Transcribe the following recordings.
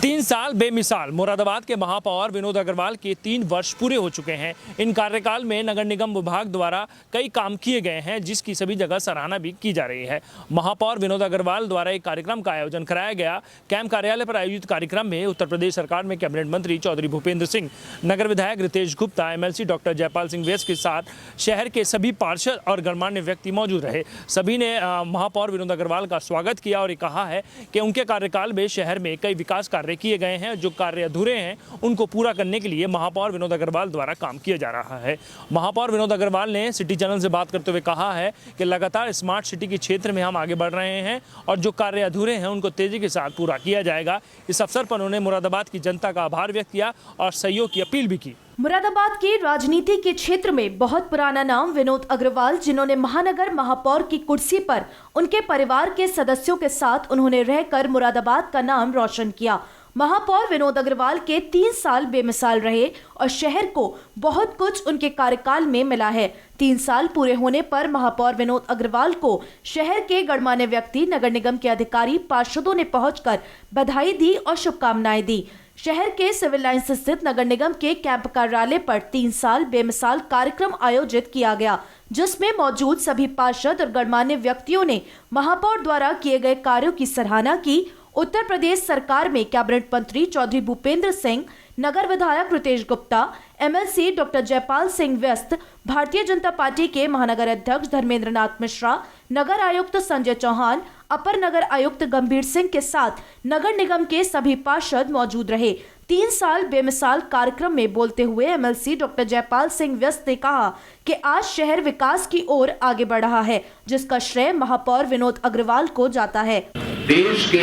3 साल बेमिसाल मुरादाबाद के महापौर विनोद अग्रवाल के 3 वर्ष पूरे हो चुके हैं। इन कार्यकाल में नगर निगम विभाग द्वारा कई काम किए गए हैं, जिसकी सभी जगह सराहना भी की जा रही है। महापौर विनोद अग्रवाल द्वारा एक कार्यक्रम का आयोजन कराया गया। कैंप कार्यालय पर आयोजित कार्यक्रम में उत्तर प्रदेश सरकार में कैबिनेट मंत्री चौधरी भूपेंद्र सिंह, नगर विधायक रितेश गुप्ता, एमएलसी डॉक्टर जयपाल सिंह व्यस्त के साथ शहर के सभी पार्षद और गणमान्य व्यक्ति मौजूद रहे। सभी ने महापौर विनोद अग्रवाल का स्वागत किया और कहा है कि उनके कार्यकाल में शहर में कई विकास कार्य किए गए हैं। जो कार्य अधूरे हैं उनको पूरा करने के लिए महापौर विनोद अग्रवाल द्वारा काम किया जा रहा है। महापौर विनोद अग्रवाल ने सिटी चैनल से बात करते हुए कहा है कि लगातार स्मार्ट सिटी के क्षेत्र में हम आगे बढ़ रहे हैं और जो कार्य अधूरे हैं उनको तेजी के साथ पूरा किया जाएगा। इस अवसर पर उन्होंने मुरादाबाद की जनता का आभार व्यक्त किया और सहयोग की अपील भी की। मुरादाबाद के राजनीति के क्षेत्र में बहुत पुराना नाम विनोद अग्रवाल, जिन्होंने महानगर महापौर की कुर्सी पर उनके परिवार के सदस्यों के साथ उन्होंने रहकर मुरादाबाद का नाम रोशन किया। महापौर विनोद अग्रवाल के 3 साल बेमिसाल रहे और शहर को बहुत कुछ उनके कार्यकाल में मिला है। 3 साल पूरे होने पर महापौर विनोद अग्रवाल को शहर के गणमान्य व्यक्ति, नगर निगम के अधिकारी, पार्षदों ने पहुंचकर बधाई दी और शुभकामनाएं दी। शहर के सिविल लाइंस स्थित नगर निगम के कैंप कार्यालय पर 3 साल बेमिसाल कार्यक्रम आयोजित किया गया, जिसमें मौजूद सभी पार्षद और गणमान्य व्यक्तियों ने महापौर द्वारा किए गए कार्यों की सराहना की। उत्तर प्रदेश सरकार में कैबिनेट मंत्री चौधरी भूपेंद्र सिंह, नगर विधायक रितेश गुप्ता, एमएलसी डॉक्टर जयपाल सिंह व्यस्त, भारतीय जनता पार्टी के महानगर अध्यक्ष धर्मेंद्र नाथ मिश्रा, नगर आयुक्त संजय चौहान, अपर नगर आयुक्त गंभीर सिंह के साथ नगर निगम के सभी पार्षद मौजूद रहे। 3 साल बेमिसाल कार्यक्रम में बोलते हुए एमएलसी डॉक्टर जयपाल सिंह व्यस्त ने कहा कि आज शहर विकास की ओर आगे बढ़ रहा है, जिसका श्रेय महापौर विनोद अग्रवाल को जाता है। देश के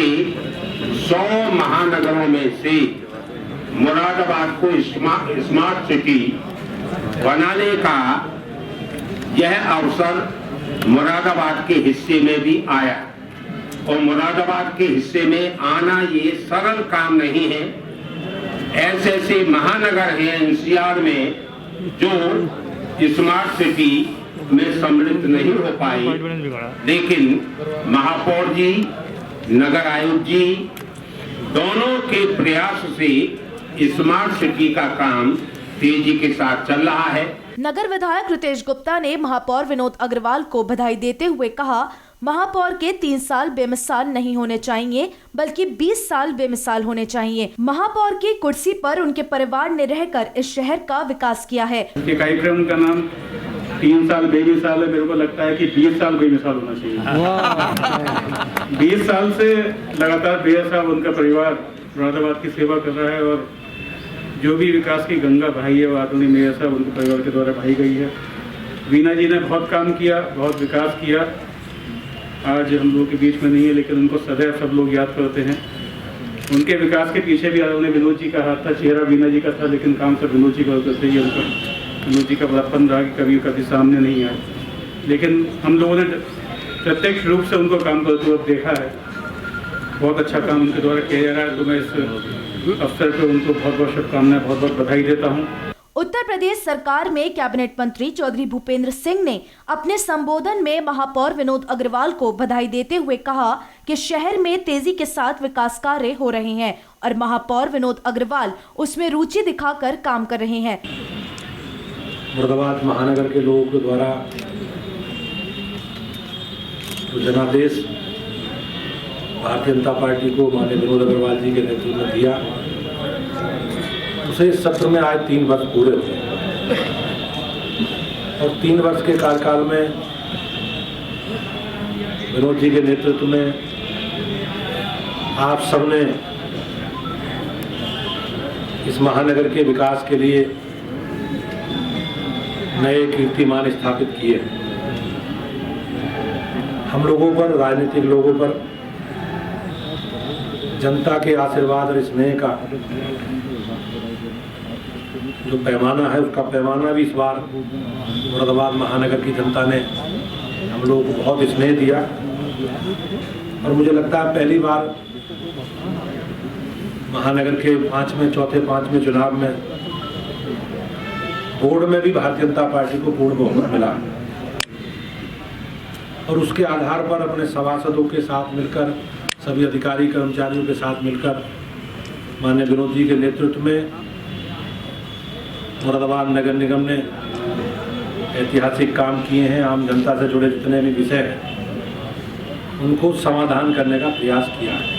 100 महानगरों में से मुरादाबाद को स्मार्ट सिटी बनाने का यह अवसर मुरादाबाद के हिस्से में भी आया और मुरादाबाद के हिस्से में आना ये सरल काम नहीं है। ऐसे ऐसे महानगर हैं एनसीआर में जो स्मार्ट सिटी में सम्मिलित नहीं हो पाए, लेकिन महापौर जी, नगर आयुक्त जी दोनों के प्रयास से स्मार्ट सिटी का काम तेजी के साथ चल रहा है। नगर विधायक रितेश गुप्ता ने महापौर विनोद अग्रवाल को बधाई देते हुए कहा, महापौर के 3 साल बेमिसाल नहीं होने चाहिए, बल्कि 20 साल बेमिसाल होने चाहिए। महापौर की कुर्सी पर उनके परिवार ने रहकर इस शहर का विकास किया है। कार्यक्रम का नाम 3 साल बेमिसाल है। मेरे को लगता है कि 20 साल बेमिसाल होना चाहिए। 20 साल से लगातार मेयर साहब, उनका परिवार मुरादाबाद की सेवा कर रहा है और जो भी विकास की गंगा बहाई है वो आदरणीय मेयर साहब, उनके परिवार के द्वारा बहाई गई है। वीना जी ने बहुत काम किया, बहुत विकास किया। आज हम लोगों के बीच में नहीं है, लेकिन उनको सदैव सब लोग याद करते हैं। उनके विकास के पीछे भी आदरणीय विनोद जी का हाथ था। चेहरा वीना जी का था, लेकिन काम सब विनोद जी का करते ही उनका विनोद जी का बड़ापन रहा कि कभी सामने नहीं आया, लेकिन हम लोगों ने प्रत्यक्ष रूप से उनको काम करते हुए देखा है। बहुत अच्छा काम उनके द्वारा किया जा रहा है, तो मैं इस अवसर पर उनको बहुत बहुत शुभकामनाएं, बहुत बहुत बधाई देता हूँ। उत्तर प्रदेश सरकार में कैबिनेट मंत्री चौधरी भूपेंद्र सिंह ने अपने संबोधन में महापौर विनोद अग्रवाल को बधाई देते हुए कहा कि शहर में तेजी के साथ विकास कार्य हो रहे हैं और महापौर विनोद अग्रवाल उसमें रुचि दिखाकर काम कर रहे हैं। मुरादाबाद महानगर के लोगों के द्वारा जो जनादेश भारतीय जनता पार्टी को माननीय विनोद अग्रवाल जी के नेतृत्व में दिया, उसे इस सत्र में आज 3 वर्ष पूरे हुए और 3 वर्ष के कार्यकाल में विनोद जी के नेतृत्व में आप सबने इस महानगर के विकास के लिए नए कीर्तिमान स्थापित किए। हम लोगों पर, राजनीतिक लोगों पर जनता के आशीर्वाद और स्नेह का जो पैमाना है, उसका पैमाना भी इस बार मुरादाबाद महानगर की जनता ने हम लोगों को बहुत स्नेह दिया और मुझे लगता है पहली बार महानगर के 5वें चुनाव में बोर्ड में भी भारतीय जनता पार्टी को पूर्ण बहुमत मिला और उसके आधार पर अपने सभासदों के साथ मिलकर, सभी अधिकारी कर्मचारियों के साथ मिलकर माननीय विनोद जी के नेतृत्व में मुरादाबाद नगर निगम ने ऐतिहासिक काम किए हैं। आम जनता से जुड़े जितने भी विषय हैं उनको समाधान करने का प्रयास किया है।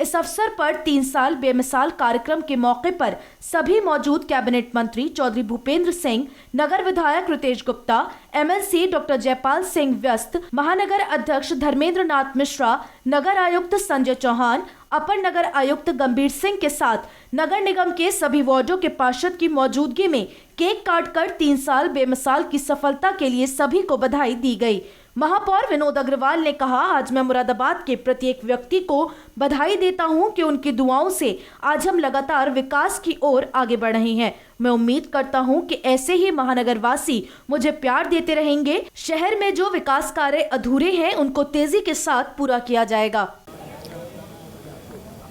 इस अवसर पर 3 साल बेमिसाल कार्यक्रम के मौके पर सभी मौजूद कैबिनेट मंत्री चौधरी भूपेंद्र सिंह, नगर विधायक रितेश गुप्ता, एमएलसी डॉक्टर जयपाल सिंह व्यस्त, महानगर अध्यक्ष धर्मेंद्र नाथ मिश्रा, नगर आयुक्त संजय चौहान, अपर नगर आयुक्त गंभीर सिंह के साथ नगर निगम के सभी वार्डों के पार्षद की मौजूदगी में केक काटकर 3 साल बेमिसाल की सफलता के लिए सभी को बधाई दी गई। महापौर विनोद अग्रवाल ने कहा, आज मैं मुरादाबाद के प्रत्येक व्यक्ति को बधाई देता हूं कि उनकी दुआओं से आज हम लगातार विकास की ओर आगे बढ़ रहे हैं। मैं उम्मीद करता हूं कि ऐसे ही महानगर वासी मुझे प्यार देते रहेंगे। शहर में जो विकास कार्य अधूरे हैं उनको तेजी के साथ पूरा किया जाएगा।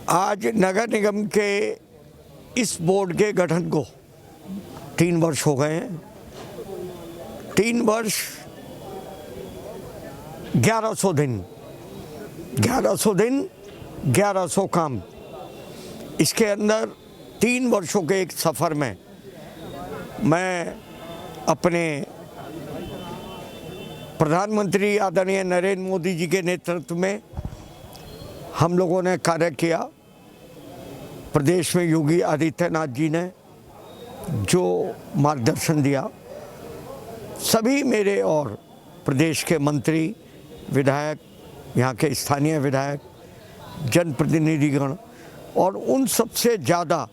आज नगर निगम के इस बोर्ड के गठन को 3 वर्ष हो गए हैं। 3 वर्ष 1100 दिन 1100 काम। इसके अंदर 3 वर्षों के एक सफ़र में मैं अपने प्रधानमंत्री आदरणीय नरेंद्र मोदी जी के नेतृत्व में हम लोगों ने कार्य किया। प्रदेश में योगी आदित्यनाथ जी ने जो मार्गदर्शन दिया, सभी मेरे और प्रदेश के मंत्री, विधायक, यहाँ के स्थानीय विधायक, जनप्रतिनिधिगण और उन सबसे ज़्यादा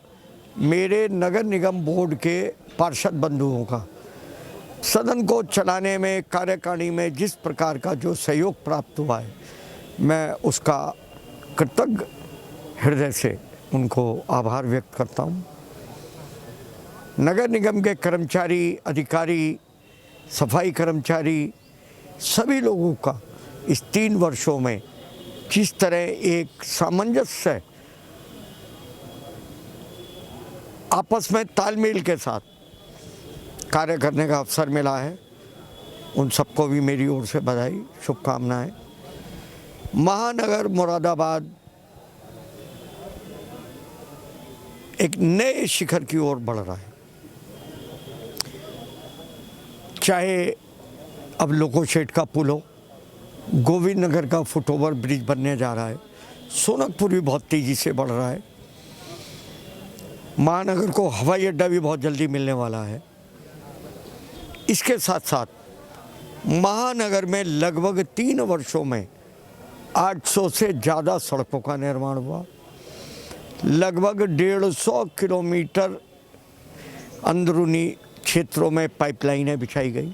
मेरे नगर निगम बोर्ड के पार्षद बंधुओं का सदन को चलाने में, कार्यकारिणी में जिस प्रकार का जो सहयोग प्राप्त हुआ है, मैं उसका कृतज्ञ हृदय से उनको आभार व्यक्त करता हूँ। नगर निगम के कर्मचारी, अधिकारी, सफाई कर्मचारी, सभी लोगों का इस 3 वर्षों में जिस तरह एक सामंजस्य, आपस में तालमेल के साथ कार्य करने का अवसर मिला है, उन सबको भी मेरी ओर से बधाई, शुभकामनाएं। महानगर मुरादाबाद एक नए शिखर की ओर बढ़ रहा है। चाहे अब लोको शेड का पुल हो, गोविंद नगर का फुटओवर ब्रिज बनने जा रहा है, सोनकपुर भी बहुत तेज़ी से बढ़ रहा है, महानगर को हवाई अड्डा भी बहुत जल्दी मिलने वाला है। इसके साथ साथ महानगर में लगभग 3 वर्षों में 800 से ज़्यादा सड़कों का निर्माण हुआ, लगभग 150 किलोमीटर अंदरूनी क्षेत्रों में पाइपलाइनें बिछाई गई,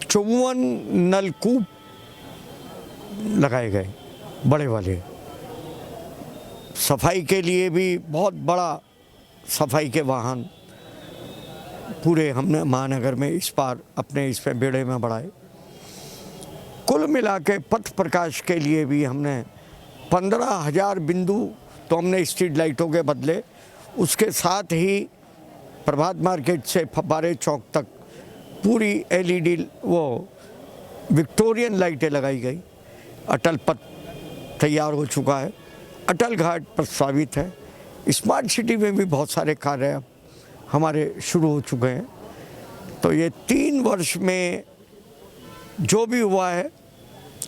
54 नलकूप लगाए गए बड़े वाले। सफाई के लिए भी बहुत बड़ा सफाई के वाहन पूरे हमने महानगर में इस बार अपने इस पे बेड़े में बढ़ाए। कुल मिला के पथ प्रकाश के लिए भी हमने 15,000 बिंदु तो हमने स्ट्रीट लाइटों के बदले, उसके साथ ही प्रभात मार्केट से फब्बारे चौक तक पूरी LED वो विक्टोरियन लाइटें लगाई गई। अटल पथ तैयार हो चुका है, अटल घाट प्रस्तावित है। स्मार्ट सिटी में भी बहुत सारे कार्य हमारे शुरू हो चुके हैं। तो ये 3 वर्ष में जो भी हुआ है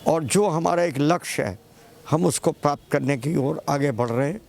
और जो हमारा एक लक्ष्य है, हम उसको प्राप्त करने की ओर आगे बढ़ रहे हैं।